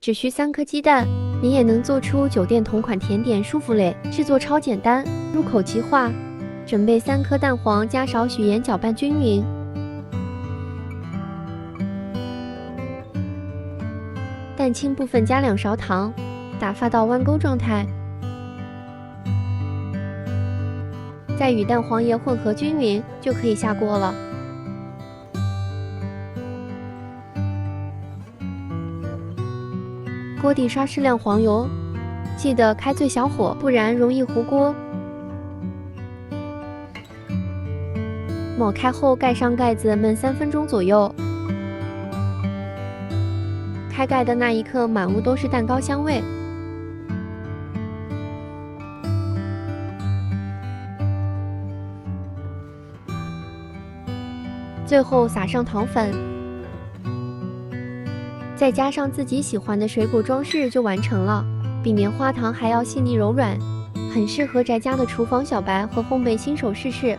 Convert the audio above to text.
只需3颗鸡蛋，你也能做出酒店同款甜点舒芙蕾。制作超简单，入口即化。准备3颗蛋黄，加少许盐，搅拌均匀。蛋清部分加2勺糖，打发到弯钩状态。再与蛋黄液混合均匀，就可以下锅了。锅底刷适量黄油，记得开最小火，不然容易糊锅。抹开后盖上盖子焖3分钟左右。开盖的那一刻，满屋都是蛋糕香味。最后撒上糖粉，再加上自己喜欢的水果装饰就完成了。比棉花糖还要细腻柔软，很适合宅家的厨房小白和烘焙新手试试。